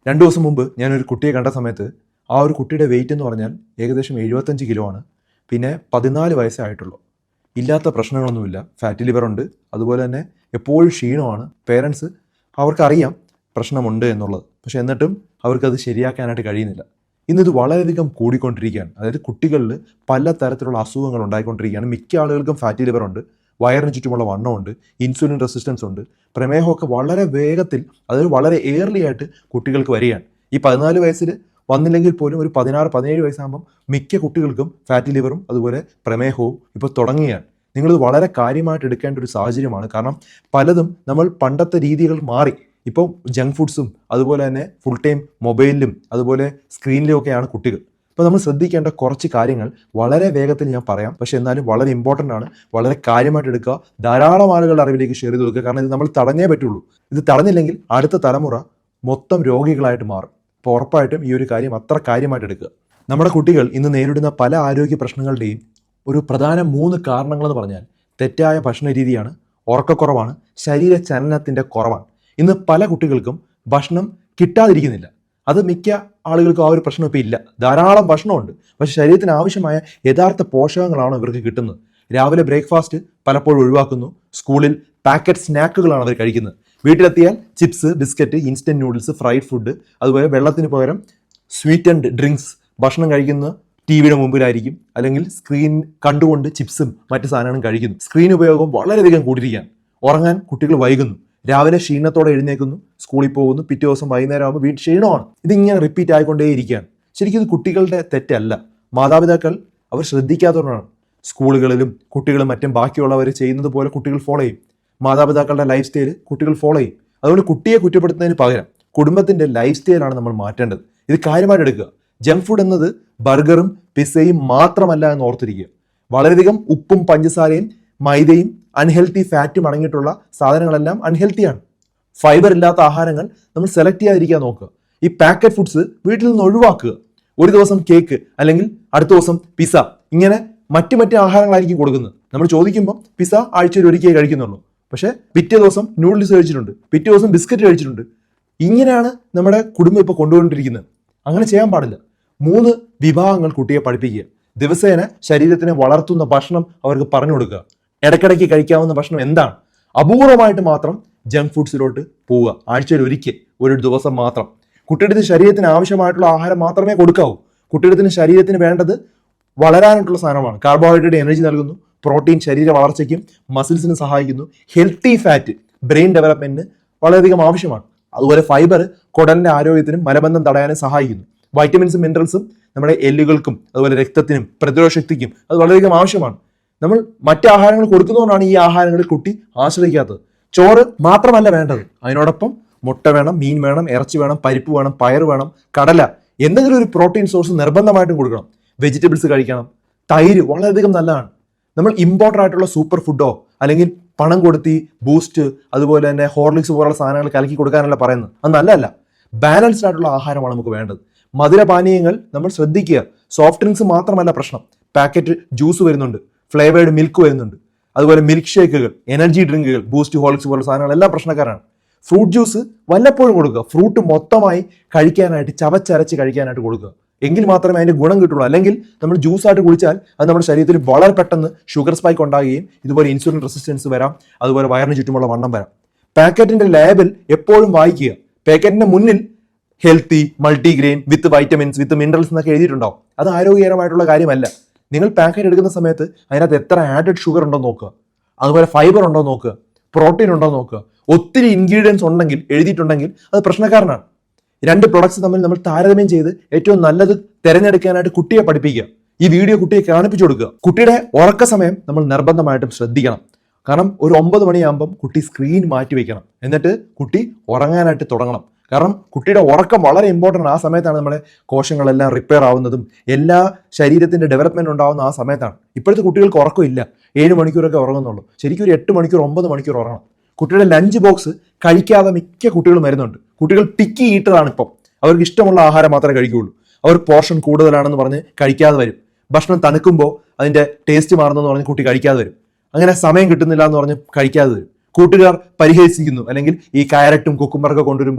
2 ദിവസം മുമ്പ് ഞാനൊരു കുട്ടിയെ കണ്ട സമയത്ത് ആ ഒരു കുട്ടിയുടെ വെയിറ്റ് എന്ന് പറഞ്ഞാൽ ഏകദേശം 75 കിലോ ആണ്. പിന്നെ 14 വയസ്സേ ആയിട്ടുള്ളൂ. ഇല്ലാത്ത പ്രശ്നങ്ങളൊന്നുമില്ല. ഫാറ്റി ലിവർ ഉണ്ട്. അതുപോലെ തന്നെ എപ്പോഴും ക്ഷീണമാണ്. പേരൻസ് അവർക്കറിയാം പ്രശ്നമുണ്ട് എന്നുള്ളത്. പക്ഷെ എന്നിട്ടും അവർക്കത് ശരിയാക്കാനായിട്ട് കഴിയുന്നില്ല. ഇന്നിത് വളരെയധികം കൂടിക്കൊണ്ടിരിക്കുകയാണ്. അതായത് കുട്ടികളിൽ പല തരത്തിലുള്ള അസുഖങ്ങൾ ഉണ്ടായിക്കൊണ്ടിരിക്കുകയാണ്. മിക്ക ആളുകൾക്കും ഫാറ്റി ലിവർ ഉണ്ട്, വയറിന് ചുറ്റുമുള്ള വണ്ണമുണ്ട്, ഇൻസുലിൻ റെസിസ്റ്റൻസ് ഉണ്ട്, പ്രമേഹമൊക്കെ വളരെ വേഗത്തിൽ, അതായത് വളരെ ഏർലി ആയിട്ട് കുട്ടികൾക്ക് വരികയാണ്. ഈ 14 വയസ്സിൽ വന്നില്ലെങ്കിൽ പോലും ഒരു 16-17 വയസ്സാകുമ്പം മിക്ക കുട്ടികൾക്കും ഫാറ്റി ലിവറും അതുപോലെ പ്രമേഹവും ഇപ്പോൾ തുടങ്ങുകയാണ്. നിങ്ങളിത് വളരെ കാര്യമായിട്ട് എടുക്കേണ്ട ഒരു സാഹചര്യമാണ്. കാരണം പലതും നമ്മൾ പണ്ടത്തെ രീതികൾ മാറി. ഇപ്പോൾ ജങ്ക് ഫുഡ്സും അതുപോലെ തന്നെ ഫുൾ ടൈം മൊബൈലിലും അതുപോലെ സ്ക്രീനിലും ഒക്കെയാണ് കുട്ടികൾ. അപ്പോൾ നമ്മൾ ശ്രദ്ധിക്കേണ്ട കുറച്ച് കാര്യങ്ങൾ വളരെ വേഗത്തിൽ ഞാൻ പറയാം. പക്ഷേ എന്നാലും വളരെ ഇമ്പോർട്ടൻ്റ് ആണ്. വളരെ കാര്യമായിട്ട് എടുക്കുക. ധാരാളം ആളുകളുടെ അറിവിലേക്ക് ഷെയർ ചെയ്ത് കൊടുക്കുക. കാരണം ഇത് നമ്മൾ തടഞ്ഞേ പറ്റുള്ളൂ. ഇത് തടഞ്ഞില്ലെങ്കിൽ അടുത്ത തലമുറ മൊത്തം രോഗികളായിട്ട് മാറും. അപ്പോൾ ഉറപ്പായിട്ടും ഈ ഒരു കാര്യം അത്ര കാര്യമായിട്ട് എടുക്കുക. നമ്മുടെ കുട്ടികൾ ഇന്ന് നേരിടുന്ന പല ആരോഗ്യ പ്രശ്നങ്ങളുടെയും ഒരു പ്രധാന 3 കാരണങ്ങളെന്ന് പറഞ്ഞാൽ തെറ്റായ ഭക്ഷണ രീതിയാണ്, ഉറക്കക്കുറവാണ്, ശരീര ചലനത്തിൻ്റെ കുറവാണ്. ഇന്ന് പല കുട്ടികൾക്കും ഭക്ഷണം കിട്ടാതിരിക്കുന്നില്ല. അത് മിക്ക ആളുകൾക്കും ആ ഒരു പ്രശ്നം ഇപ്പോൾ ഇല്ല. ധാരാളം ഭക്ഷണമുണ്ട്, പക്ഷേ ശരീരത്തിന് ആവശ്യമായ യഥാർത്ഥ പോഷകങ്ങളാണ് ഇവർക്ക് കിട്ടുന്നത്. രാവിലെ ബ്രേക്ക്ഫാസ്റ്റ് പലപ്പോഴും ഒഴിവാക്കുന്നു. സ്കൂളിൽ പാക്കറ്റ് സ്നാക്കുകളാണ് അവർ കഴിക്കുന്നത്. വീട്ടിലെത്തിയാൽ chips, biscuit, instant noodles, fried food, അതുപോലെ വെള്ളത്തിന് പകരം സ്വീറ്റൻഡ് ഡ്രിങ്ക്സ്. ഭക്ഷണം കഴിക്കുന്ന ടി വിയുടെ മുമ്പിലായിരിക്കും, അല്ലെങ്കിൽ സ്ക്രീൻ കണ്ടുകൊണ്ട് ചിപ്സും മറ്റു സാധനങ്ങളും കഴിക്കുന്നു. സ്ക്രീൻ ഉപയോഗം വളരെയധികം കൂടിയിരിക്കുകയാണ്. ഉറങ്ങാൻ കുട്ടികൾ വൈകുന്നു. രാവിലെ ക്ഷീണത്തോടെ എഴുന്നേൽക്കുന്നു, സ്കൂളിൽ പോകുന്നു, പിറ്റേ ദിവസം വൈകുന്നേരം ആകുമ്പോൾ വീട്ടിൽ ക്ഷീണമാണ്. ഇതിങ്ങനെ റിപ്പീറ്റ് ആയിക്കൊണ്ടേയിരിക്കുകയാണ്. ശരിക്കും ഇത് കുട്ടികളുടെ തെറ്റല്ല, മാതാപിതാക്കൾ അവർ ശ്രദ്ധിക്കാത്തതുകൊണ്ടാണ്. സ്കൂളുകളിലും കുട്ടികളും മറ്റും ബാക്കിയുള്ളവർ ചെയ്യുന്നത് പോലെ കുട്ടികൾ ഫോളോ ചെയ്യും. മാതാപിതാക്കളുടെ ലൈഫ് സ്റ്റൈൽ കുട്ടികൾ ഫോളോ ചെയ്യും. അതുകൊണ്ട് കുട്ടിയെ കുറ്റപ്പെടുത്തുന്നതിന് പകരം കുടുംബത്തിൻ്റെ ലൈഫ് സ്റ്റൈലാണ് നമ്മൾ മാറ്റേണ്ടത്. ഇത് കാര്യമായിട്ട് എടുക്കുക. ജങ്ക് ഫുഡ് എന്നത് ബർഗറും പിസ്സയും മാത്രമല്ല എന്ന് ഓർത്തിരിക്കുക. വളരെയധികം ഉപ്പും പഞ്ചസാരയും മൈദയും അൺഹെൽത്തി ഫാറ്റും അടങ്ങിയിട്ടുള്ള സാധനങ്ങളെല്ലാം അൺഹെൽത്തിയാണ്. ഫൈബർ ഇല്ലാത്ത ആഹാരങ്ങൾ നമ്മൾ സെലക്ട് ചെയ്യാതിരിക്കാൻ നോക്കുക. ഈ പാക്കറ്റ് ഫുഡ്സ് വീട്ടിൽ നിന്ന് ഒഴിവാക്കുക. ഒരു ദിവസം കേക്ക്, അല്ലെങ്കിൽ അടുത്ത ദിവസം പിസ്സ, ഇങ്ങനെ മറ്റ് ആഹാരങ്ങളായിരിക്കും കൊടുക്കുന്നത്. നമ്മൾ ചോദിക്കുമ്പോൾ പിസ്സ ആഴ്ചയിൽ ഒരിക്കലേ കഴിക്കുന്നുള്ളൂ, പക്ഷേ പിറ്റേ ദിവസം നൂഡിൽസ് കഴിച്ചിട്ടുണ്ട്, പിറ്റേ ദിവസം ബിസ്ക്കറ്റ് കഴിച്ചിട്ടുണ്ട്. ഇങ്ങനെയാണ് നമ്മുടെ കുടുംബം ഇപ്പോൾ കൊണ്ടുപോയിട്ടിരിക്കുന്നത്. അങ്ങനെ ചെയ്യാൻ പാടില്ല. 3 വിഭാഗങ്ങൾ കുട്ടിയെ പഠിപ്പിക്കുക. ദിവസേന ശരീരത്തിനെ വളർത്തുന്ന ഭക്ഷണം അവർക്ക് പറഞ്ഞു കൊടുക്കുക. ഇടയ്ക്കിടയ്ക്ക് കഴിക്കാവുന്ന ഭക്ഷണം എന്താണ്? അപൂർവമായിട്ട് മാത്രം ജങ്ക് ഫുഡ്സിലോട്ട് പോവുക. ആഴ്ചയിൽ ഒരിക്കൽ, ഒരു ദിവസം മാത്രം. കുട്ടിയുടെ ശരീരത്തിന് ആവശ്യമായിട്ടുള്ള ആഹാരം മാത്രമേ കൊടുക്കാവൂ. കുട്ടിയുടെ ശരീരത്തിന് വേണ്ടത് വളരാനായിട്ടുള്ള സാധനമാണ്. കാർബോഹൈഡ്രേറ്റ് എനർജി നൽകുന്നു, പ്രോട്ടീൻ ശരീര വളർച്ചയ്ക്കും മസിൽസിനും സഹായിക്കുന്നു, ഹെൽത്തി ഫാറ്റ് ബ്രെയിൻ ഡെവലപ്മെന്റിന് വളരെയധികം ആവശ്യമാണ്. അതുപോലെ ഫൈബർ കുടലിന്റെ ആരോഗ്യത്തിനും മലബന്ധം തടയാനും സഹായിക്കുന്നു. വൈറ്റമിൻസും മിനറൽസും നമ്മുടെ എല്ലുകൾക്കും അതുപോലെ രക്തത്തിനും പ്രതിരോധ ശക്തിക്കും അത് വളരെയധികം ആവശ്യമാണ്. നമ്മൾ മറ്റ് ആഹാരങ്ങൾ കൊടുക്കുന്നതുകൊണ്ടാണ് ഈ ആഹാരങ്ങളിൽ കുട്ടി ആശ്രയിക്കാത്തത്. ചോറ് മാത്രമല്ല വേണ്ടത്, അതിനോടൊപ്പം മുട്ട വേണം, മീൻ വേണം, ഇറച്ചി വേണം, പരിപ്പ് വേണം, പയർ വേണം, കടല, എന്തെങ്കിലും ഒരു പ്രോട്ടീൻ സോഴ്സ് നിർബന്ധമായിട്ടും കൊടുക്കണം. വെജിറ്റബിൾസ് കഴിക്കണം. തൈര് വളരെയധികം നല്ലതാണ്. നമ്മൾ ഇമ്പോർട്ടൻ്റ് ആയിട്ടുള്ള സൂപ്പർ ഫുഡോ അല്ലെങ്കിൽ പണം കൊടുത്തി ബൂസ്റ്റ് അതുപോലെ തന്നെ ഹോർലിക്സ് പോലുള്ള സാധനങ്ങൾ കലക്കി കൊടുക്കാനല്ല പറയുന്നത്. അത് നല്ലതല്ല. ബാലൻസ്ഡ് ആയിട്ടുള്ള ആഹാരമാണ് നമുക്ക് വേണ്ടത്. മധുരപാനീയങ്ങൾ നമ്മൾ ശ്രദ്ധിക്കുക. സോഫ്റ്റ് ഡ്രിങ്ക്സ് മാത്രമല്ല പ്രശ്നം. പാക്കറ്റ് ജ്യൂസ് വരുന്നുണ്ട്, ഫ്ലേവേർഡ് മിൽക്ക് വരുന്നുണ്ട്, അതുപോലെ മിൽക്ക് ഷേക്കുകൾ, എനർജി ഡ്രിങ്കുകൾ, ബൂസ്റ്റ്, ഹോർലിക്സ് പോലുള്ള സാധനങ്ങളെല്ലാം പ്രശ്നക്കാരാണ്. ഫ്രൂട്ട് ജ്യൂസ് വല്ലപ്പോഴും കൊടുക്കുക. ഫ്രൂട്ട് മൊത്തമായി കഴിക്കാനായിട്ട്, ചവച്ചരച്ച് കഴിക്കാനായിട്ട് കൊടുക്കുക. എങ്കിൽ മാത്രമേ അതിൻ്റെ ഗുണം കിട്ടുള്ളൂ. അല്ലെങ്കിൽ നമ്മൾ ജ്യൂസായിട്ട് കുടിച്ചാൽ അത് നമ്മുടെ ശരീരത്തിൽ വളരെ പെട്ടെന്ന് ഷുഗർ സ്പൈക്ക് ഉണ്ടാകുകയും ഇതുപോലെ ഇൻസുലിൻ റെസിസ്റ്റൻസ് വരാം, അതുപോലെ വയറിന് ചുറ്റുമുള്ള വണ്ണം വരാം. പാക്കറ്റിന്റെ ലേബൽ എപ്പോഴും വായിക്കുക. പാക്കറ്റിന്റെ മുന്നിൽ ഹെൽത്തി, മൾട്ടിഗ്രെയിൻ, വിത്ത് വൈറ്റമിൻസ്, വിത്ത് മിനറൽസ് എന്നൊക്കെ എഴുതിയിട്ടുണ്ടാവും. അത് ആരോഗ്യകരമായിട്ടുള്ള കാര്യമല്ല. നിങ്ങൾ പാക്കറ്റ് എടുക്കുന്ന സമയത്ത് അതിനകത്ത് എത്ര ആഡഡ് ഷുഗർ ഉണ്ടോ നോക്കുക, അതുപോലെ ഫൈബർ ഉണ്ടോ നോക്കുക, പ്രോട്ടീൻ ഉണ്ടോ നോക്കുക. ഒത്തിരി ഇൻഗ്രീഡിയൻസ് ഉണ്ടെങ്കിൽ, എഴുതിയിട്ടുണ്ടെങ്കിൽ അത് പ്രശ്നക്കാരനാണ്. 2 പ്രൊഡക്ട്സ് തമ്മിൽ നമ്മൾ താരതമ്യം ചെയ്ത് ഏറ്റവും നല്ലത് തിരഞ്ഞെടുക്കാനായിട്ട് കുട്ടിയെ പഠിപ്പിക്കുക. ഈ വീഡിയോ കുട്ടിയെ കാണിപ്പിച്ചു കൊടുക്കുക. കുട്ടിയുടെ ഉറക്ക സമയം നമ്മൾ നിർബന്ധമായിട്ടും ശ്രദ്ധിക്കണം. കാരണം ഒരു 9 മണിയാകുമ്പം കുട്ടി സ്ക്രീൻ മാറ്റി വയ്ക്കണം. എന്നിട്ട് കുട്ടി ഉറങ്ങാനായിട്ട് തുടങ്ങണം. കാരണം കുട്ടിയുടെ ഉറക്കം വളരെ ഇമ്പോർട്ടൻ്റ്. ആ സമയത്താണ് നമ്മുടെ കോശങ്ങളെല്ലാം റിപ്പയർ ആവുന്നതും എല്ലാ ശരീരത്തിൻ്റെ ഡെവലപ്മെൻറ്റ് ഉണ്ടാകുന്ന ആ സമയത്താണ്. ഇപ്പോഴത്തെ കുട്ടികൾക്ക് ഉറക്കമില്ല. 7 മണിക്കൂറൊക്കെ ഉറങ്ങുന്നുള്ളൂ. ശരിക്കും ഒരു 8 മണിക്കൂർ 9 മണിക്കൂർ ഉറങ്ങണം. കുട്ടിയുടെ ലഞ്ച് ബോക്സ് കഴിക്കാതെ മിക്ക കുട്ടികളും വരുന്നുണ്ട്. കുട്ടികൾ പിക്കി ഈട്ടറാണ്. ഇപ്പം അവർക്ക് ഇഷ്ടമുള്ള ആഹാരം മാത്രമേ കഴിക്കുകയുള്ളൂ. അവർ പോർഷൻ കൂടുതലാണെന്ന് പറഞ്ഞ് കഴിക്കാതെ വരും. ഭക്ഷണം തണുക്കുമ്പോൾ അതിൻ്റെ ടേസ്റ്റ് മാറുന്നെന്ന് പറഞ്ഞ് കുട്ടി കഴിക്കാതെ വരും. അങ്ങനെ സമയം കിട്ടുന്നില്ല എന്ന് പറഞ്ഞ് കഴിക്കാതെ വരും. കൂട്ടുകാർ പരിഹസിക്കുന്നു, അല്ലെങ്കിൽ ഈ ക്യാരറ്റും കുക്കുംബറൊക്കെ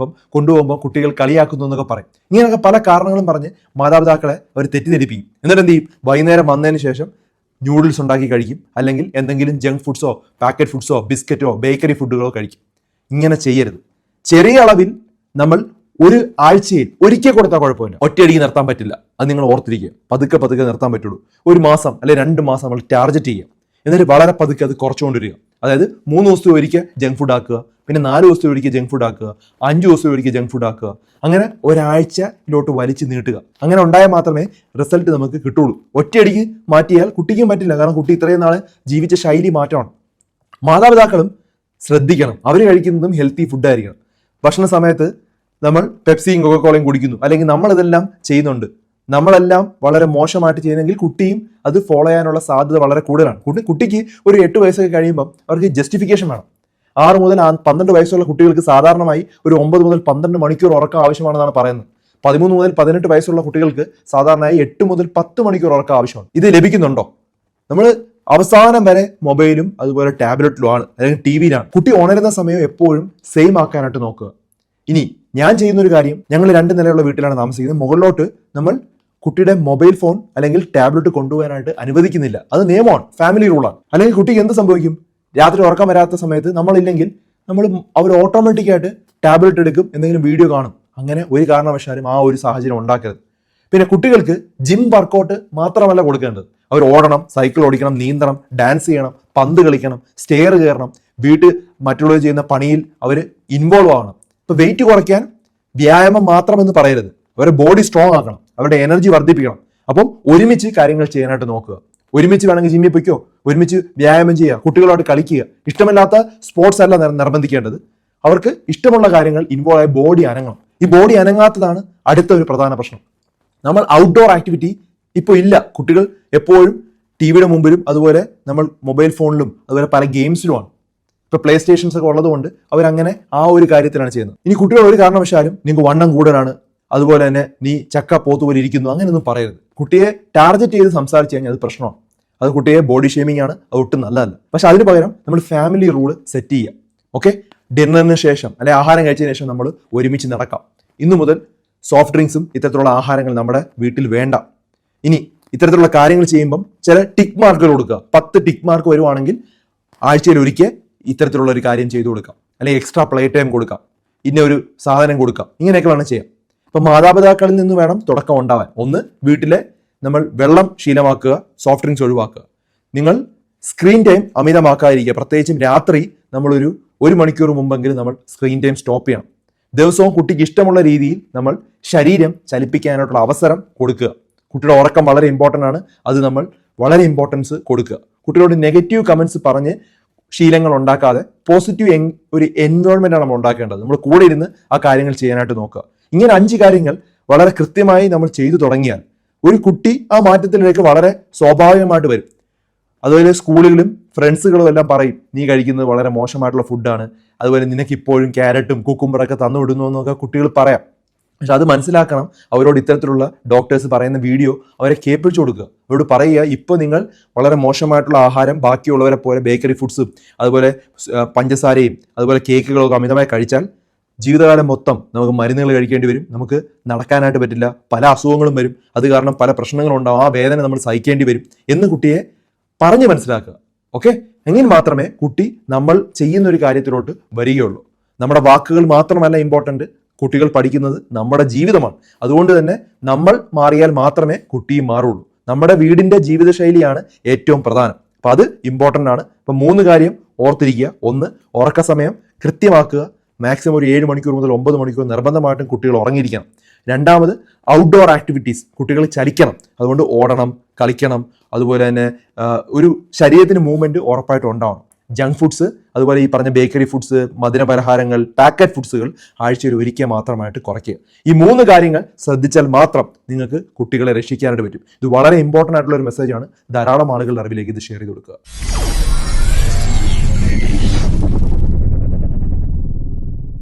കൊണ്ടുപോകുമ്പോൾ കുട്ടികൾ കളിയാക്കുന്നു എന്നൊക്കെ പറയും. ഇങ്ങനെയൊക്കെ പല കാരണങ്ങളും പറഞ്ഞ് മാതാപിതാക്കളെ അവർ തെറ്റിദ്ധരിപ്പിക്കും. എന്നിട്ട് എന്ത് ചെയ്യും? വൈകുന്നേരം വന്നതിന് ശേഷം ന്യൂഡിൽസ് ഉണ്ടാക്കി കഴിക്കും, അല്ലെങ്കിൽ എന്തെങ്കിലും ജങ്ക് ഫുഡ്സോ പാക്കറ്റ് ഫുഡ്സോ ബിസ്ക്കറ്റോ ബേക്കറി ഫുഡുകളോ കഴിക്കും. ഇങ്ങനെ ചെയ്യരുത്. ചെറിയ അളവിൽ നമ്മൾ ഒരു ആഴ്ചയിൽ ഒരിക്കൽ കൊടുത്താൽ കുഴപ്പമില്ല, ഒറ്റയടിക്ക് നിർത്താൻ പറ്റില്ല. അത് നിങ്ങൾ ഓർത്തിരിക്കുക. പതുക്കെ പതുക്കെ നിർത്താൻ പറ്റുള്ളൂ. ഒരു മാസം അല്ലെങ്കിൽ 2 മാസം നമ്മൾ ടാർഗറ്റ് ചെയ്യുക. എന്നിട്ട് വളരെ പതുക്കെ അത് കുറച്ചുകൊണ്ടിരിക്കുക. അതായത് 3 ദിവസത്തിൽ ഒരിക്കൽ ജങ്ക് ഫുഡ് ആക്കുക, പിന്നെ 4 ദിവസത്തിൽ ഒരിക്കൽ ജങ്ക് ഫുഡ് ആക്കുക, 5 ദിവസത്തിൽ ഒരിക്കൽ ജങ്ക് ഫുഡ് ആക്കുക. അങ്ങനെ ഒരാഴ്ചയിലോട്ട് വലിച്ചു നീട്ടുക. അങ്ങനെ ഉണ്ടായാൽ മാത്രമേ റിസൾട്ട് നമുക്ക് കിട്ടുള്ളൂ. ഒറ്റയടിക്ക് മാറ്റിയാൽ കുട്ടിക്കും പറ്റില്ല. കാരണം കുട്ടി ഇത്രയും നാളെ ജീവിച്ച ശൈലി മാറ്റമാണ്. മാതാപിതാക്കളും ശ്രദ്ധിക്കണം. അവർ കഴിക്കുന്നതും ഹെൽത്തി ഫുഡായിരിക്കണം. ഭക്ഷണ സമയത്ത് നമ്മൾ പെപ്സിയും കൊക്കക്കോളയും കുടിക്കുന്നു, അല്ലെങ്കിൽ നമ്മളിതെല്ലാം ചെയ്യുന്നുണ്ട്, നമ്മളെല്ലാം വളരെ മോശമായിട്ട് ചെയ്യുന്നെങ്കിൽ കുട്ടിയും അത് ഫോളോ ചെയ്യാനുള്ള സാധ്യത വളരെ കൂടുതലാണ്. കുട്ടിക്ക് ഒരു 8 വയസ്സൊക്കെ കഴിയുമ്പം അവർക്ക് ജസ്റ്റിഫിക്കേഷൻ വേണം. 6 മുതൽ 12 വയസ്സുള്ള കുട്ടികൾക്ക് സാധാരണമായി ഒരു 9 മുതൽ 12 മണിക്കൂർ ഉറക്കം ആവശ്യമാണെന്നാണ് പറയുന്നത്. 13 മുതൽ 18 വയസ്സുള്ള കുട്ടികൾക്ക് സാധാരണയായി 8 മുതൽ 10 മണിക്കൂർ ഉറക്കം ആവശ്യമാണ്. ഇത് ലഭിക്കുന്നുണ്ടോ? നമ്മൾ അവസാനം വരെ മൊബൈലും അതുപോലെ ടാബ്ലറ്റിലുമാണ്, അല്ലെങ്കിൽ ടിവിയിലാണ്. കുട്ടി ഉണരുന്ന സമയം എപ്പോഴും സെയിം ആക്കാനായിട്ട് നോക്കുക. ഇനി ഞാൻ ചെയ്യുന്നൊരു കാര്യം, ഞങ്ങൾ 2 നിലയുള്ള വീട്ടിലാണ് താമസിക്കുന്നത്. മുകളിലോട്ട് നമ്മൾ കുട്ടിയുടെ മൊബൈൽ ഫോൺ അല്ലെങ്കിൽ ടാബ്ലറ്റ് കൊണ്ടുപോകാനായിട്ട് അനുവദിക്കുന്നില്ല. അത് നിയമമാണ്, ഫാമിലി റൂളാണ്. അല്ലെങ്കിൽ കുട്ടിക്ക് എന്ത് സംഭവിക്കും? രാത്രി ഉറക്കം വരാത്ത സമയത്ത് നമ്മളില്ലെങ്കിൽ അവർ ഓട്ടോമാറ്റിക്കായിട്ട് ടാബ്ലറ്റ് എടുക്കും, എന്തെങ്കിലും വീഡിയോ കാണും. അങ്ങനെ ഒരു കാരണവശാലും ആ ഒരു സാഹചര്യം ഉണ്ടാക്കരുത്. പിന്നെ കുട്ടികൾക്ക് ജിം വർക്കൗട്ട് മാത്രമല്ല കൊടുക്കേണ്ടത്. അവർ ഓടണം, സൈക്കിൾ ഓടിക്കണം, നീന്തണം, ഡാൻസ് ചെയ്യണം, പന്ത് കളിക്കണം, സ്റ്റെയർ കയറണം, വീട്ടിൽ മറ്റുള്ളവർ ചെയ്യുന്ന പണിയിൽ അവർ ഇൻവോൾവ് ആവണം. ഇപ്പൊ വെയിറ്റ് കുറയ്ക്കാൻ വ്യായാമം മാത്രമെന്ന് പറയരുത്. അവരുടെ ബോഡി സ്ട്രോങ് ആക്കണം, അവരുടെ എനർജി വർദ്ധിപ്പിക്കണം. അപ്പം ഒരുമിച്ച് കാര്യങ്ങൾ ചെയ്യാനായിട്ട് നോക്കുക. ഒരുമിച്ച് വേണമെങ്കിൽ ജിമ്മിൽ പൊയ്ക്കോ, ഒരുമിച്ച് വ്യായാമം ചെയ്യുക, കുട്ടികളോട് കളിക്കുക. ഇഷ്ടമില്ലാത്ത സ്പോർട്സ് അല്ല നിർബന്ധിക്കേണ്ടത്. അവർക്ക് ഇഷ്ടമുള്ള കാര്യങ്ങൾ ഇൻവോൾവ് ആയ ബോഡി അനങ്ങണം. ഈ ബോഡി അനങ്ങാത്തതാണ് അടുത്ത ഒരു പ്രധാന പ്രശ്നം. നമ്മൾ ഔട്ട്ഡോർ ആക്ടിവിറ്റി ഇപ്പോൾ ഇല്ല. കുട്ടികൾ എപ്പോഴും ടിവിയുടെ മുമ്പിലും അതുപോലെ നമ്മൾ മൊബൈൽ ഫോണിലും അതുപോലെ പല ഗെയിംസിലുമാണ്. ഇപ്പോൾ പ്ലേ സ്റ്റേഷൻസ് ഒക്കെ ഉള്ളതുകൊണ്ട് അവരങ്ങനെ ആ ഒരു കാര്യത്തിലാണ് ചെയ്യുന്നത്. ഇനി കുട്ടികൾ ഒരു കാരണവശാലും നിങ്ങൾക്ക് വണ്ണം കൂടുതലാണ്, അതുപോലെ തന്നെ നീ ചക്ക പോത്ത് പോലെ ഇരിക്കുന്നു, അങ്ങനെയൊന്നും പറയരുത്. കുട്ടിയെ ടാർഗറ്റ് ചെയ്ത് സംസാരിച്ച് കഴിഞ്ഞാൽ അത് പ്രശ്നമാണ്. അത് കുട്ടിയെ ബോഡി ഷേമിംഗ് ആണ്, അത് ഒട്ടും നല്ലതല്ല. പക്ഷെ അതിന് പകരം നമ്മൾ ഫാമിലി റൂള് സെറ്റ് ചെയ്യുക. ഓക്കെ, ഡിന്നറിന് ശേഷം അല്ലെങ്കിൽ ആഹാരം കഴിച്ചതിന് ശേഷം നമ്മൾ ഒരുമിച്ച് നടക്കാം. ഇന്നു മുതൽ സോഫ്റ്റ് ഡ്രിങ്ക്സും ഇത്തരത്തിലുള്ള ആഹാരങ്ങൾ നമ്മുടെ വീട്ടിൽ വേണ്ട. ഇനി ഇത്തരത്തിലുള്ള കാര്യങ്ങൾ ചെയ്യുമ്പം ചില ടിക്ക് മാർക്കുകൾ കൊടുക്കുക. 10 ടിക്ക് മാർക്ക് വരുവാണെങ്കിൽ ആഴ്ചയിൽ ഒരിക്കൽ ഇത്തരത്തിലുള്ള ഒരു കാര്യം ചെയ്തു കൊടുക്കാം, അല്ലെങ്കിൽ എക്സ്ട്രാ പ്ലേ ടൈം കൊടുക്കാം, ഇന്ന ഒരു സാധനം കൊടുക്കാം. ഇങ്ങനെയൊക്കെ വേണം ചെയ്യാം. ഇപ്പം മാതാപിതാക്കളിൽ നിന്ന് വേണം തുടക്കം ഉണ്ടാവാൻ. ഒന്ന്, വീട്ടിലെ നമ്മൾ വെള്ളം ശീലമാക്കുക, സോഫ്റ്റ് ഡ്രിങ്ക്സ് ഒഴിവാക്കുക. നിങ്ങൾ സ്ക്രീൻ ടൈം അമിതമാക്കാതിരിക്കുക. പ്രത്യേകിച്ചും രാത്രി നമ്മളൊരു 1 മണിക്കൂർ മുമ്പെങ്കിലും നമ്മൾ സ്ക്രീൻ ടൈം സ്റ്റോപ്പ് ചെയ്യണം. ദിവസവും കുട്ടിക്ക് ഇഷ്ടമുള്ള രീതിയിൽ നമ്മൾ ശരീരം ചലിപ്പിക്കാനായിട്ടുള്ള അവസരം കൊടുക്കുക. കുട്ടിയുടെ ഉറക്കം വളരെ ഇമ്പോർട്ടൻ്റ് ആണ്. അത് നമ്മൾ വളരെ ഇമ്പോർട്ടൻസ് കൊടുക്കുക. കുട്ടികളോട് നെഗറ്റീവ് കമൻസ് പറഞ്ഞ് ശീലങ്ങൾ ഉണ്ടാക്കാതെ പോസിറ്റീവ് ഒരു എൻവയോൺമെന്റ് ആണ് നമ്മൾ ഉണ്ടാക്കേണ്ടത്. നമ്മൾ കൂടെ ഇരുന്ന് ആ കാര്യങ്ങൾ ചെയ്യാനായിട്ട് നോക്കുക. ഇങ്ങനെ 5 കാര്യങ്ങൾ വളരെ കൃത്യമായി നമ്മൾ ചെയ്തു തുടങ്ങിയാൽ ഒരു കുട്ടി ആ മാറ്റത്തിലേക്ക് വളരെ സ്വാഭാവികമായിട്ട് വരും. അതുപോലെ സ്കൂളുകളിലും ഫ്രണ്ട്സുകളും എല്ലാം പറയും, നീ കഴിക്കുന്നത് വളരെ മോശമായിട്ടുള്ള ഫുഡാണ്, അതുപോലെ നിനക്ക് ഇപ്പോഴും ക്യാരറ്റും കുക്കുംബറൊക്കെ തന്നു വിടുന്നു എന്നൊക്കെ കുട്ടികൾ പറയാം. പക്ഷെ അത് മനസ്സിലാക്കണം. അവരോട് ഇത്തരത്തിലുള്ള ഡോക്ടേഴ്സ് പറയുന്ന വീഡിയോ അവരെ കേൾപ്പിച്ചു കൊടുക്കുക. അവരോട് പറയുക, ഇപ്പോൾ നിങ്ങൾ വളരെ മോശമായിട്ടുള്ള ആഹാരം ബാക്കിയുള്ളവരെ പോലെ ബേക്കറി ഫുഡ്സും അതുപോലെ പഞ്ചസാരയും അതുപോലെ കേക്കുകളൊക്കെ അമിതമായി കഴിച്ചാൽ ജീവിതകാലം മൊത്തം നമുക്ക് മരുന്നുകൾ കഴിക്കേണ്ടി വരും, നമുക്ക് നടക്കാനായിട്ട് പറ്റില്ല, പല അസുഖങ്ങളും വരും, അത് കാരണം പല പ്രശ്നങ്ങളുണ്ടാവും, ആ വേദന നമ്മൾ സഹിക്കേണ്ടി വരും എന്ന് കുട്ടിയെ പറഞ്ഞ് മനസ്സിലാക്കുക. ഓക്കെ, എങ്കിൽ മാത്രമേ കുട്ടി നമ്മൾ ചെയ്യുന്ന ഒരു കാര്യത്തിലോട്ട് വരികയുള്ളൂ. നമ്മുടെ വാക്കുകൾ മാത്രമല്ല ഇമ്പോർട്ടൻ്റ്, കുട്ടികൾ പഠിക്കുന്നത് നമ്മുടെ ജീവിതമാണ്. അതുകൊണ്ട് തന്നെ നമ്മൾ മാറിയാൽ മാത്രമേ കുട്ടിയും മാറുള്ളൂ. നമ്മുടെ വീടിൻ്റെ ജീവിതശൈലിയാണ് ഏറ്റവും പ്രധാനം. അപ്പം അത് ഇമ്പോർട്ടൻ്റ് ആണ്. അപ്പം 3 കാര്യം ഓർത്തിരിക്കുക. 1, ഉറക്ക സമയം കൃത്യമാക്കുക. മാക്സിമം ഒരു 7 മണിക്കൂർ മുതൽ 9 മണിക്കൂർ നിർബന്ധമായിട്ടും കുട്ടികൾ ഉറങ്ങിയിരിക്കണം. 2, ഔട്ട്ഡോർ ആക്ടിവിറ്റീസ്, കുട്ടികൾ ചലിക്കണം. അതുകൊണ്ട് ഓടണം, കളിക്കണം, അതുപോലെ തന്നെ ഒരു ശരീരത്തിന് മൂവ്മെൻറ്റ് ഉറപ്പായിട്ടും ഉണ്ടാവണം. ജങ്ക് ഫുഡ്സ് അതുപോലെ ഈ പറഞ്ഞ ബേക്കറി ഫുഡ്സ്, മധുരപലഹാരങ്ങൾ, പാക്കറ്റ് ഫുഡ്സുകൾ ആഴ്ചയിൽ ഒരിക്കൽ മാത്രമായിട്ട് കുറയ്ക്കുക. ഈ 3 കാര്യങ്ങൾ ശ്രദ്ധിച്ചാൽ മാത്രം നിങ്ങൾക്ക് കുട്ടികളെ രക്ഷിക്കാനായിട്ട് പറ്റും. ഇത് വളരെ ഇമ്പോർട്ടൻ്റ് ആയിട്ടുള്ള ഒരു മെസ്സേജാണ്. ധാരാളം ആളുകളുടെ അറിവിലേക്ക് ഇത് ഷെയർ ചെയ്ത് കൊടുക്കുക.